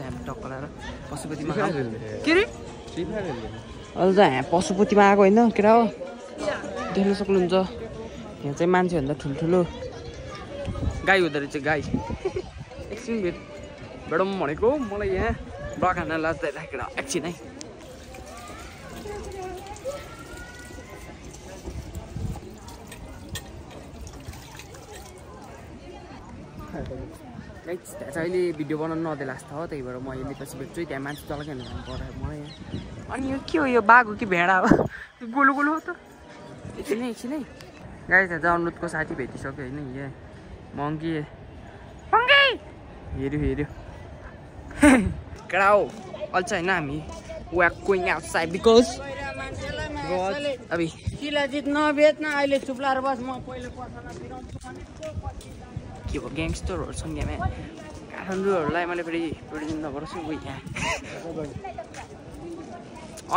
हामी टक्क लगाएर पशुपतिमा के रे अहिले त यहाँ पशुपतिमा आएको होइन केटा हो देख्न सक्नुहुन्छ यहाँ चाहिँ मान्छेभन्दा ठुल्ठुलो गाई हुँदो रहेछ गाई एकछिन भेटौँ भनेको मलाई यहाँ बगान लाज्दै राखेर एकछिन है त्यहाँ चाहिँ अहिले भिडियो बनाउनु नदिए लाग्छ हो त्यही भएर म अहिले पछि भेट्छु त्यहाँ मान्छे चलाइकन पऱ्यो मलाई यहाँ अनि यो के हो यो बाघ हो कि भेडा हो गोलो गोलो हो त एकछिन है गाई त्यहाँ चाहिँ अनुरोधको साथी भेटिसक्यो होइन यहाँ मङ्की हेऱ्यो केटा हो अल्छ होइन हामी we are going outside because अबि शिलाजित नबेच्न अहिले चुप्लाएर बस म पहिले पसलमा फिराउँछु के भयो ग्याङ्स्टरहरू छन् यहाँ काठमाडौँहरूलाई मैले फेरि प्रोडिउस नगर्छु उयो यहाँ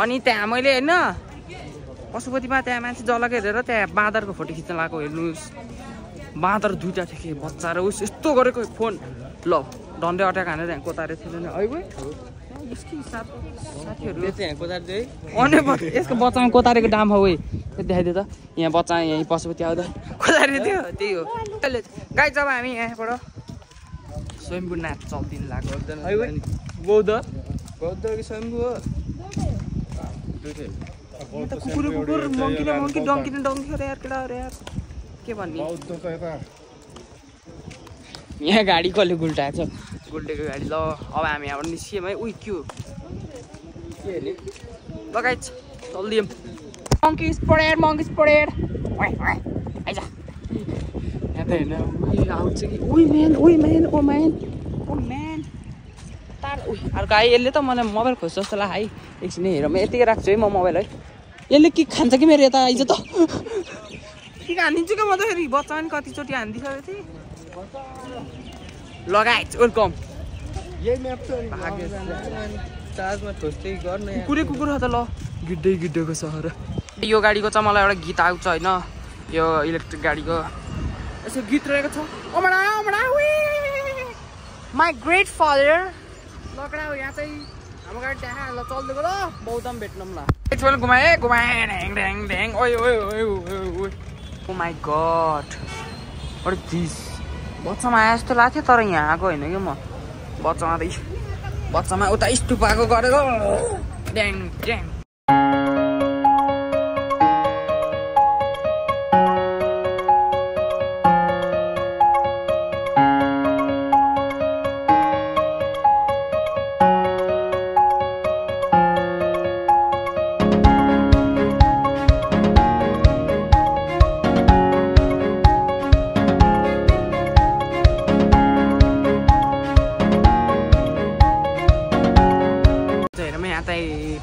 अनि त्यहाँ मैले होइन पशुपतिमा त्यहाँ मान्छे जलाएको हेरेर त्यहाँ बाँदरको फोटो खिच्न लगाएको हेर्नुहोस् बाँदर दुईवटा थियो कि बच्चा र उस यस्तो गरेको फोन ल डन्डे अट्याक हानेर त्यहाँ कोतारे थियो साथीहरू यसको बच्चामा कोतारेको डाम हो देखाइदियो त यहाँ बच्चा यहीँ पशुपति आउँदा कोतारे थियो त्यही हो गाई जब हामी यहाँबाट स्वयम्भू नाच चल्दिनु लाग्यो बौद्ध कि स्वयम्भू हो कुकुर मङ्की डङ्की हो यार केटा हो यार के भन्ने यहाँ गाडी कसले गुल्टाएको छ गुल्टेको गाडी ल अब हामी यहाँबाट निस्कियौँ है उयो के हो लगाइ चल्दियौँ मङ्की स्पोडेड आइज यहाँ त हेर्न आउँछ कि ओ म्यान तार अर्को आयो यसले त मलाई मोबाइल खोज्छ जस्तो लाग्यो है एकछिन हेरौँ यतिकै राख्छु है म मोबाइल है यसले के खान्छ कि मेरो यता आइज त के हानिदिन्छु क्या म त फेरि बच्चा पनि कतिचोटि हानिदिइसकेको थिएँ लगाइ वेलकम कुकुर छ त ल गिड्डेको सहर यो गाडीको चाहिँ मलाई एउटा गीत आउँछ होइन यो इलेक्ट्रिक गाडीको यसो गीत रहेको छ माई ग्रेट फादर लकडा हो यहाँ चाहिँ हाम्रो गाडी त्यहाँ ल चल्दिएको ल बौद्धम भेट्नौँ ल घुमाए ढ्याङ ओ माई गड अरे दिस बच्चामा आए जस्तो लाग्थ्यो तर यहाँ आएको होइन कि म बच्चामा उता स्टुपाको गरेको ड्याङ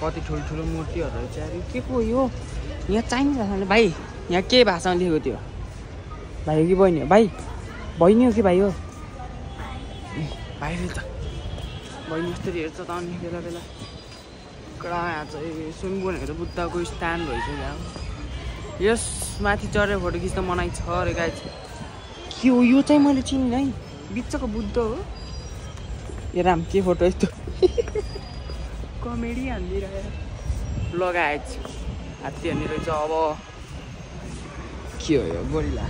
कति ठुल्ठुलो मूर्तिहरू रहेछ अरे के को यो यहाँ चाइनिज भाषाले भाइ यहाँ के भाषामा लेखेको थियो भाइ हो कि बहिनी हो बहिनी हो कि भाइ हो भाइ त बहिनी जस्तो हेर्छ त अनि बेला कडा यहाँ चाहिँ स्वयम्भू भनेको बुद्धको स्ट्यान्ड रहेछ यहाँ यस माथि चढेर फोटो खिच्न मनाइ छ अरे गाई के हो यो चाहिँ मैले चिनिनँ है बिचको बुद्ध हो ए राम के फोटो यस्तो कमेडी हानिदिइरहेको लगाएछ हात्ती हान्ने रहेछ अब के हो यो गोरिला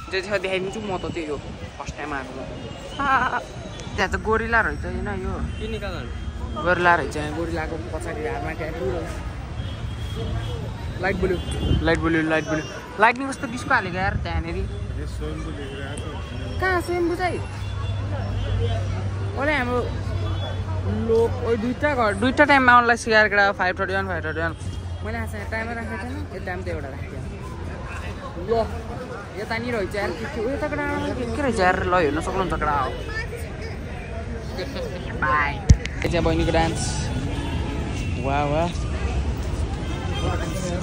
त्यतिखेर देखाइदिन्छु म त त्यही हो फर्स्ट टाइम आएको त्यहाँ त गोरिला रहेछ होइन यो गोरिला रहेछ यहाँ गोरिलाको पछाडि हातमा ट्याटु लाइट बल्यो लाइटनिङ कस्तो डिस्को हालेको यार त्यहाँनिर कहाँ स्वयम्भू चाहिँ अहिले हाम्रो लोक दुईवटा टाइममा आउनलाई सिकाएर केटा 5:31 मैले आशा टाइममा राखेको थिएन यो टाइम त एउटा राखेको ल यता नि रहेछ यार के यता केटा के रहेछ यार ल हेर्न सक्नुहुन्छ केटा हो बाई चाहिँ बहिनीको डान्स वाह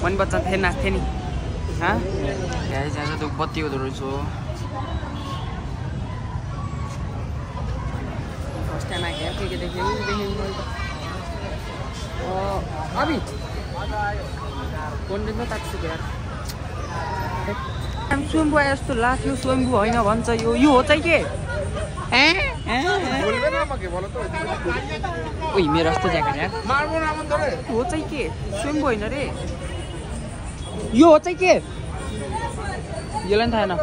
पनि बच्चा थिएँ नाच्थेँ नि यहाँ चाहिँ त्यो बत्ती हुँदो रहेछ फर्स्ट टाइम आएको यार के देखेँ अभी कन्टेन्ट त ताक्छु यार स्वयम्भू आए जस्तो लाग्यो स्वयम्भू होइन भन्छ यो हो चाहिँ के ओइ मेरो जस्तो ज्याकेट यार हो चाहिँ के स्वयं होइन रे यो हो चाहिँ के यसलाई पनि थाहा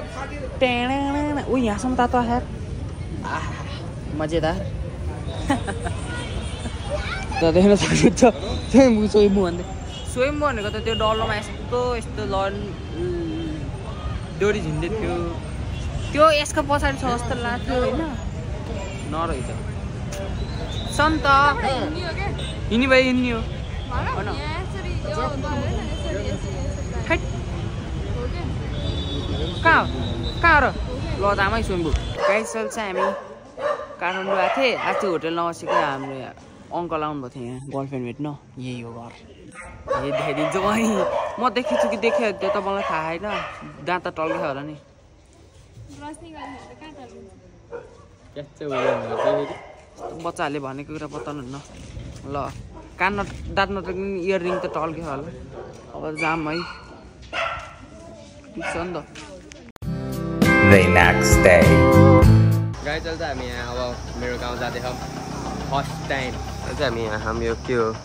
छैन ओ यहाँसम्म तातो यार मजेदार त देख्न सक्नुहुन्छ स्वयम्भू भन्दै स्वयम्भू भनेको त त्यो डल्लोमा यस्तो यस्तो डोरी झिन्दै थियो त्यो यसको पछाडि छ जस्तो लाग्थ्यो होइन नरहेछ सन्त हिँड्ने भाइ हिँड्ने हो कहाँ र ल जामै स्वयम्भू गाइस चल्छ हामी काठमाडौँ आएको थिएँ आज त्यो होटेल नबसेको हाम्रो यहाँ अङ्कल आउनुभएको थियो यहाँ गर्लफ्रेन्ड भेट्न यही हो घर यही देखाइदिन्छु म देखेछु कि देखेँ त्यो त मलाई थाहा छैन दाँत त टल्केछ होला नि बच्चाहरूले भनेको कुरा बताउनुहुन्न ल कान दाँत नटक्ने इयर रिङ त टल्केछ होला अब जाम है ठिक छ नि त The next day. गाडी चल्छ हामी यहाँ अब मेरो गाउँ जाँदैछौँ फर्स्ट टाइम चाहिँ हामी यहाँ हामी यो के हो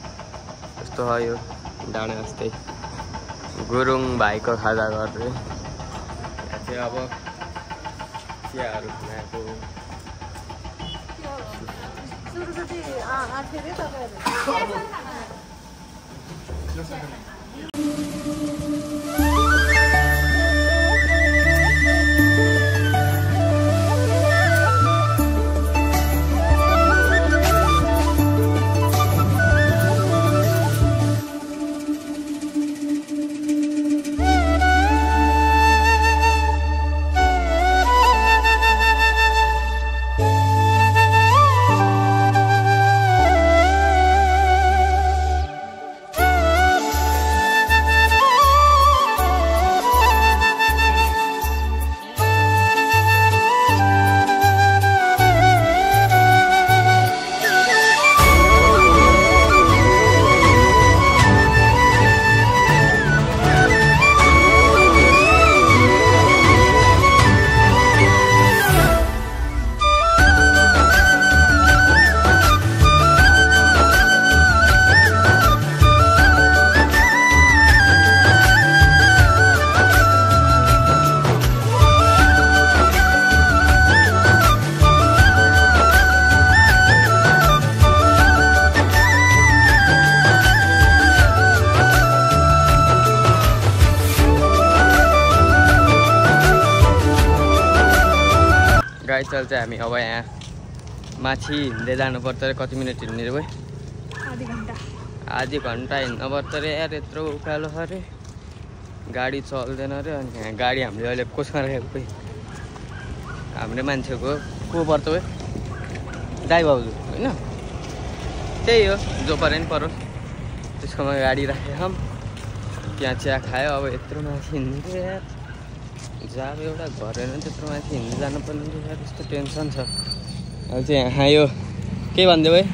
यस्तो हो यो डाँडा जस्तै गुरुङ भाइको खाजा गर्दै यहाँ चाहिँ अब चियाहरू खाएको गाडी चल्छ हामी अब यहाँ माथि हिँड्दै जानुपर्छ अरे कति मिनट हिँड्ने रे भाइ आधी घन्टा हिँड्नुपर्छ अरे यार यत्रो उकालो छ अरे गाडी चल्दैन अरे अनि यहाँ गाडी हामीले अहिले कोसँग राखेको खोइ हाम्रो मान्छेको को पर्छ भाइ दाइ भाउजू होइन त्यही हो जो पऱ्यो नि परोस् त्यसकोमा गाडी राखेको त्यहाँ चिया खायो अब यत्रो माथि हिँड्नु यार जाब एउटा घर होइन त्यत्रो माथि हिँड्नु जानुपर्ने यार यस्तो टेन्सन छ अब चाहिँ यहाँ यो के भनिदियो भाइ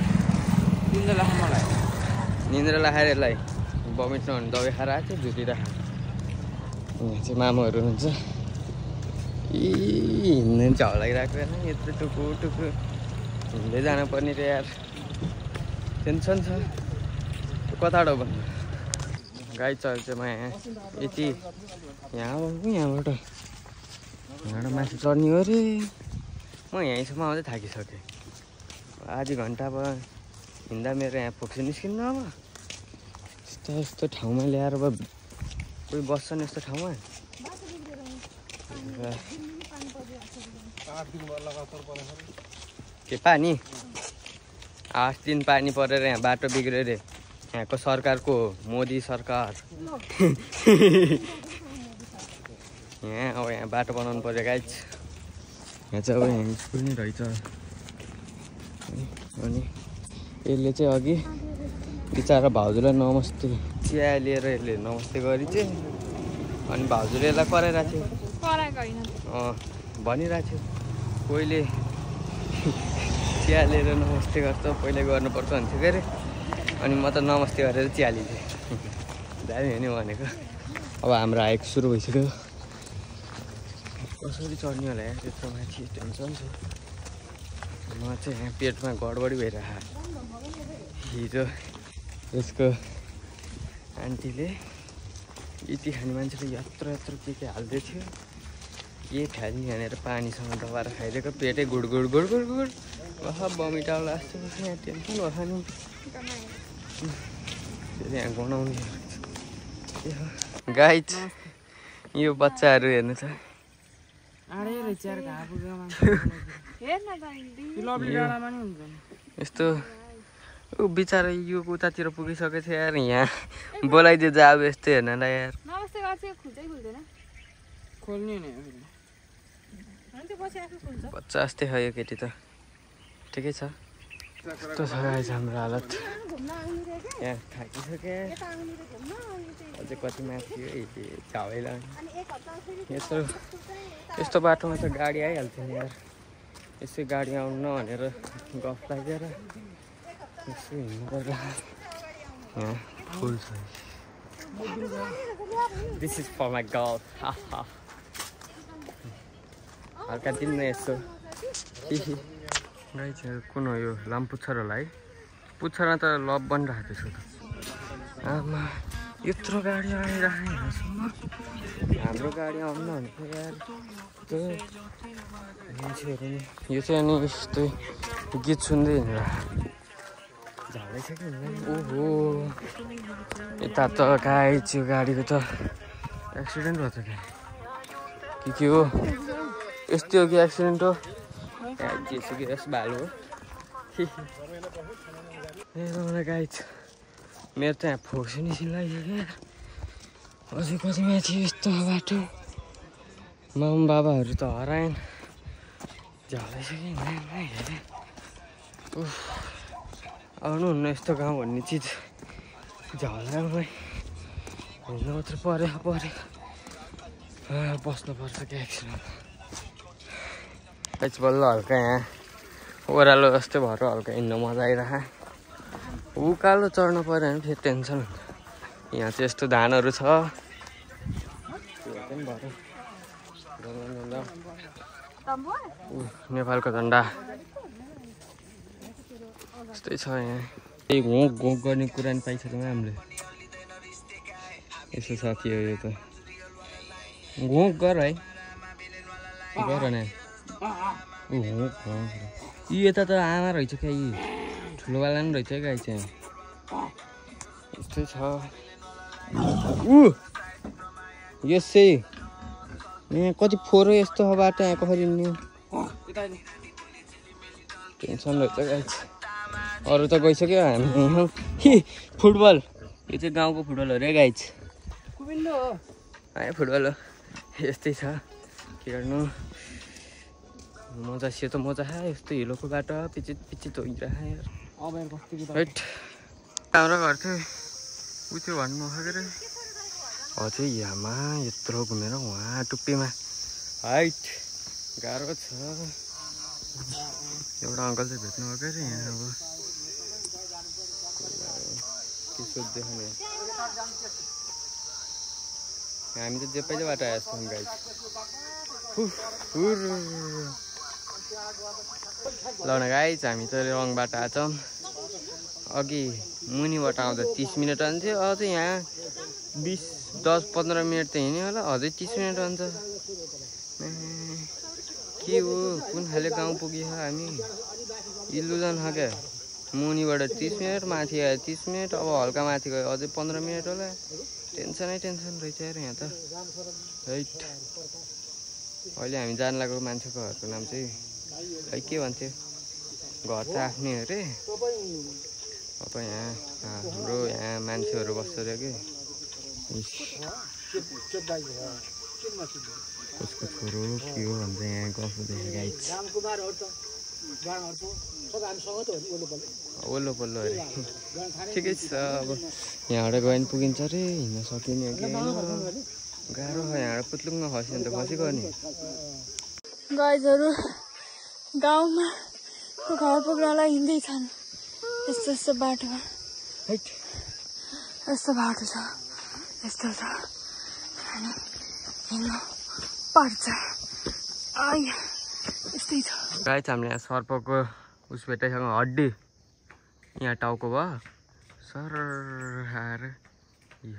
निन्द्रा लाखाएर यसलाई बमिट नहुने दबाई खाएर आएको थियो झुटिरहेको यहाँ चाहिँ मामुहरू हुनुहुन्छ हिँड्नु झ्याउ लागिरहेको होइन यत्रो टुकु टुकु हिँड्दै जानुपर्ने रे यार टेन्सन छ कताबाट भन्नु गाडी चल्छ म यहाँ यति यहाँबाट माथि चढ्ने हो अरे म यहीँसम्म आउँदै थाकिसकेँ आधी घन्टा अब हिँड्दा मेरो यहाँ फोक्सो निस्किन्न अब यस्तो यस्तो ठाउँमा ल्याएर अब कोही बस्छ नि यस्तो ठाउँमा के पानी 8 दिन पानी परेर यहाँ बाटो बिग्रियो अरे यहाँको सरकारको मोदी सरकार यहाँ अब यहाँ बाटो बनाउनु पर्यो गाइज यहाँ चाहिँ अब यहाँ स्कुल नै रहेछ अनि यसले चाहिँ अघि बिचरा भाउजूलाई नमस्ते चिया लिएर यसले नमस्ते गरी चाहिँ अनि भाउजूले यसलाई कराइरहेको थियो भनिरहेको थियो कोहीले चिया लिएर नमस्ते गर्छ पहिले गर्नुपर्छ भन्थ्यो के अरे अनि म त नमस्ते गरेर चिया लिन्थेँ दामी हो नि भनेको अब हाम्रो हाइक सुरु भइसक्यो कसरी चढ्ने होला यार त्यत्रो माथि टेन्सन छ म चाहिँ यहाँ पेटमा गडबडी भइरहेको हिजो यसको आन्टीले यति खाने मान्छेले यत्रो यत्रो के हाल्दै थियो के फ्याल्ने भनेर पानीसँग दबाएर खाइदिएको पेटै गुड गुड गुड गुड गुड बमिट आउला जस्तो यहाँ टेन्सन भयो नि यहाँ गनाउने गाइज यो बच्चाहरू हेर्नु त यस्तो ऊ बिचरा यो उतातिर पुगिसकेको थियो यार यहाँ बोलाइदियो जा अब यस्तो हेर्नलाई यार बच्चा जस्तै खा यो केटी त ठिकै छ कस्तो छ गाइज हाम्रो हालत यहाँ थाकिसक्यो अझै कति माथि झाउला यस्तो बाटोमा त गाडी आइहाल्थ्यो नि यार यसै गाडी आउनु भनेर गफ लागेर यसो हिँड्नु पर्ला यहाँ फुल छ this is for my girl हल्का दिन्न यसो गाई चाहिँ कुन हो यो लामपुच्छर होला है पुच्छरमा त लभ बनिरहेको थियो त आमा यत्रो गाडी आइरहेको यहाँसम्म हाम्रो गाडी आउनु भनेको यार त्यो मान्छेहरू नि यो चाहिँ अनि यस्तै गीत सुन्दै हिँडेर झाँदै छ कि ओहो यता त गाई त्यो गाडीको त एक्सिडेन्ट भयो त के हो यस्तै हो कि एक्सिडेन्ट हो जेसुकै यस भालु हो ए मलाई गाई छ मेरो त यहाँ फोक्सो निस्किन लाग्यो क्या अझै कति माथि यस्तो बाटो माम बाबाहरू त हराएन झाँदैछ कि हेरेँ आउनुहुन्न यस्तो गाउँ भन्ने चिज झल्दामै हिँड्नु मात्र पऱ्यो बस्नुपर्छ क्या एकछिन बल्ल हल्का यहाँ ओह्रालो जस्तै भएर हल्का हिँड्न मजा आइरह उकालो चढ्नु पऱ्यो भने फेरि टेन्सन हुन्छ यहाँ चाहिँ यस्तो धानहरू छ नेपालको झन्डा यस्तै छ यहाँ त्यही घोक गर्ने कुरा नि पाइसक्यौँ हामीले यसो साथी हो यो त घोक गर है गर न यता त आमा रहेछ क्या यी ठुलोवाला पनि रहेछ गाई चाहिँ यस्तै छ यसै यहाँ कति फोहोर यस्तो बाटो यहाँ कसरी नि टेन्सन रहेछ गाई अरू त गइसक्यो हामी फुटबल यो चाहिँ गाउँको फुटबल हो रे गाई है फुटबल हो यस्तै छ के गर्नु मजा सेतो मजा यस्तो हिलोको बाटो पिचित होइरह राइट हाम्रो घर चाहिँ उ त्यो भन्नु के अरे अझै यहाँमा यत्रो घुमेर उहाँ टुप्पीमा हाइट गाह्रो छ एउटा अङ्कल चाहिँ भेट्नु भएको अरे यहाँ अब के सोध्दैछौँ हामी त जे पहिलो बाटो आएको छौँ गाई ल न गाइज हामी त रङ बाटो आएछौँ अघि मुनिबाट आउँदा 30 मिनट आउँथ्यो अझै यहाँ 10-15 मिनट त हिँड्यो होला अझै 30 मिनट आउँछ के हो कुन खाले गाउँ पुग्यो हामी इल्लुजन छ क्या मुनिबाट 30 मिनट माथि आयो 30 मिनट अब हल्का माथि गयो अझै 15 मिनट होला टेन्सन रहेछ यार यहाँ त राइट अहिले हामी जान लागेको मान्छेको घरको नाम चाहिँ खै के भन्थ्यो घर त आफ्नै अरे अब यहाँ हाम्रो यहाँ मान्छेहरू बस्छ अरे कि उसको छोरो के हो भन्छ यहाँ गफ हुँदैछ गाई ओल्लो पल्लो अरे ठिकै छ अब यहाँबाट गयो भने पुगिन्छ अरे हिँड्न सकिने कि गाह्रो छ यहाँबाट पुत्लुङमा खस्यो भने त खसेको नि गाईहरू गाउँमा घर पुग्नलाई हिँड्दै छन् यस्तो बाटोमा यस्तो बाटो छ यस्तो छ अनि हिँड्नु पर्छ यस्तै छ गाई हामीले यहाँ सर्पको उस भेटाइसँग हड्डी यहाँ टाउको भयो सर आएर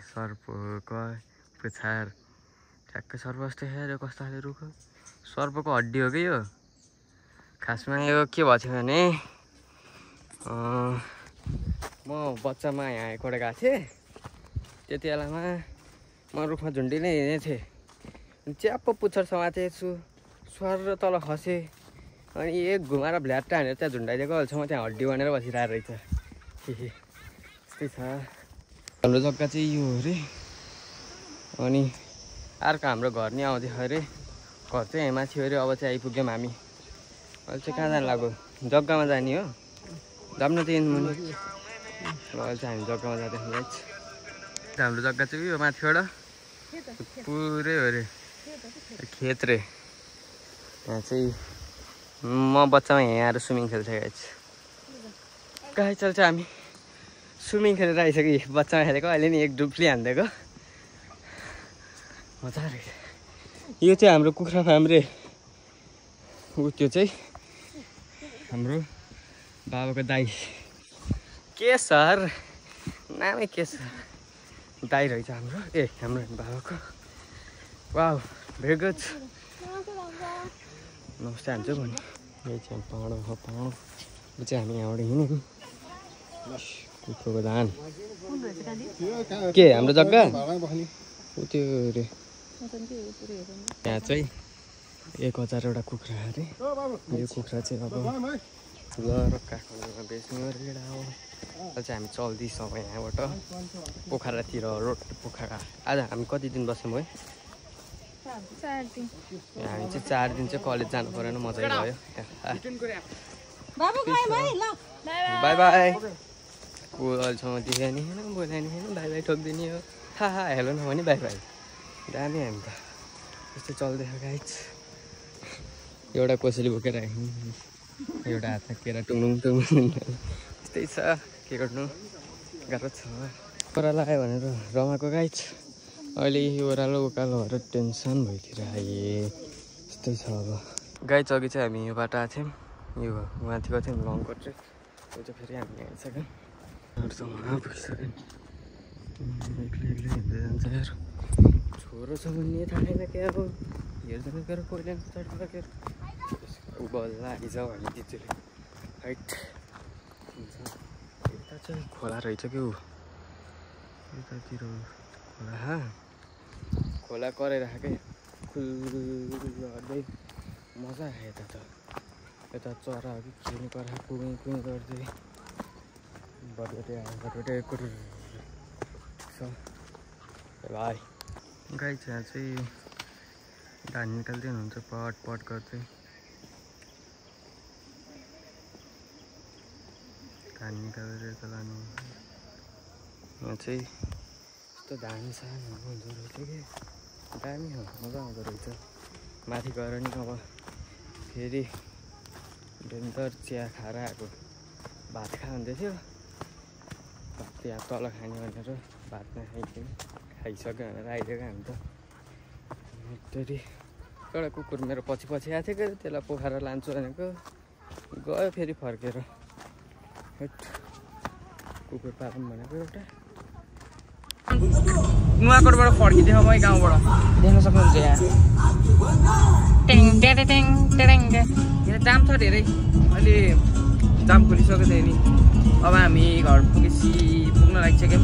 सर्पको पुछार ठ्याक्कै सर्प जस्तै हेऱ्यो कस्तो खाले रुख सर्पको हड्डी हो कि यो खासमा यो के भएको थियो भने म बच्चामा यहाँ एकपल्ट गएको थिएँ त्यति बेलामा म रुखमा झुन्डिने हिँडेको थिएँ च्याप्प पुच्छर समातेको छु स्वर र तल खसेँ अनि एक घुमाएर भ्ल्याट्टा हानेर त्यहाँ झुन्डाइदिएको अहिलेसम्म त्यहाँ हड्डी बनेर बसिरहेको रहेछ त्यस्तै छ हाम्रो जग्गा चाहिँ यो हो अरे अनि अर्को हाम्रो घर नि आउँदै अरे घर चाहिँ यहाँ माथि अरे अब चाहिँ आइपुग्यौँ हामी अहिले चाहिँ कहाँ जानु लाग्यो जग्गामा जाने हो जाऊँ न त्यही मुनि अहिले चाहिँ हामी जग्गामा जाँदैछौँ हाम्रो जग्गा चाहिँ यो माथिबाट पुरै हो अरे खेत रे यहाँ चाहिँ म बच्चामा यहाँ आएर स्विमिङ खेल्थेँ गाई चल्छ हामी स्विमिङ खेलेर आइसक्यो बच्चामा खेलेको अहिले नि एक डुब्ली हानिदिएको मजा रहेछ यो चाहिँ हाम्रो कुखुरा फार्म रे त्यो चाहिँ हाम्रो बाबाको दाई के सर नामै के सर दाई रहेछ हाम्रो हाम्रो बाबाको वाउ भेरी गुड नमस्ते हान्छु भने यही चाहिँ पाहाड हो पाहाड यो चाहिँ हामी यहाँबाट हिँड्यौँ कुखुराको धान के हाम्रो जग्गा ऊ त्यो अरे यहाँ चाहिँ 1000 वटा कुखुरा अरे यो कुखुरा चाहिँ अब ल काठमाडौँमा बेच्नु अरे हो अहिले चाहिँ हामी चल्दैछौँ यहाँबाट पोखरातिर रोड पोखरा आज हामी कति दिन बस्यौँ है हामी चाहिँ 4 दिन चाहिँ कलेज जानु परेन मजै भयो बाई बाई को अहिलेसम्म देखायो नि होइन बोलायो नि होइन बाई बाई ठोकिदिने हो हेलो न भने बाई बाई दामी हामी त यस्तो चल्दैछ गाइज एउटा कोसेली बोकेर आयौँ एउटा हातमा केरा टुङुङ टुङुङ त्यस्तै छ के गर्नु गाह्रो छ ओह्रालो लगायो भनेर रमाएको गाइज अहिले ओह्रालो उकालो भएर टेन्सन भइतिर आए यस्तै छ अब गाइज अघि चाहिँ हामी यो बाटो आएको थियौँ यो माथि गएको थियौँ लङ कट चाहिँ त्यो चाहिँ फेरि हामी आइसक्यौँ पुगिसक्यौँ एक्लै एक्लै हिँड्दै जान्छ यार छोरो छ भन्ने थाहा छैन क्या अब हेर्दैन गएर कोइलान पछाडि राखेर बल्ल आइजाऊ हामी दिदीले हाइट हुन्छ यता चाहिँ खोला रहेछ क्या ऊ यतातिर खोला खोला कराइ राखेकै खुल्दै मजा आयो यता त यता चरा कि खेल्नु करा कुइँ कुइँ गर्दै बटबटे आयो बटबटे छ भाइ गाई यहाँ चाहिँ धान निकाल्दै हुनुहुन्छ पट पट गर्दै धान निकालेर यता लानु यहाँ चाहिँ यस्तो धान सान हुँदो रहेछ कि दामी हो मजा आउँदो रहेछ माथि गएर नि अब फेरि डेन्जर चिया खाएर आएको भात खाँदै थियो भात यहाँ तल खाने भनेर भात नखाइकन खाइसक्यो भनेर आइदिएको हामी त फेरि एउटा कुकुर मेरो पछि पछि आएको थियो कि त्यसलाई पोखरा लान्छु भनेको गयो फेरि फर्केर कुकुर पालौँ भनेको एउटा नुवाकोटबाट फर्किदिएँ म गाउँबाट देख्न सक्नुहुन्छ यहाँ यहाँ जाम छ धेरै अहिले जाम खोलिसकेको थियो नि अब हामी घर पुग्न लागिसक्यौँ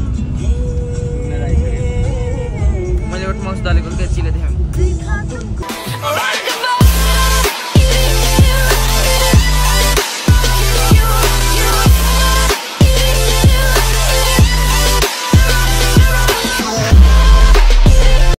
मैले एउटा माउस दलेको चिलेको थिएँ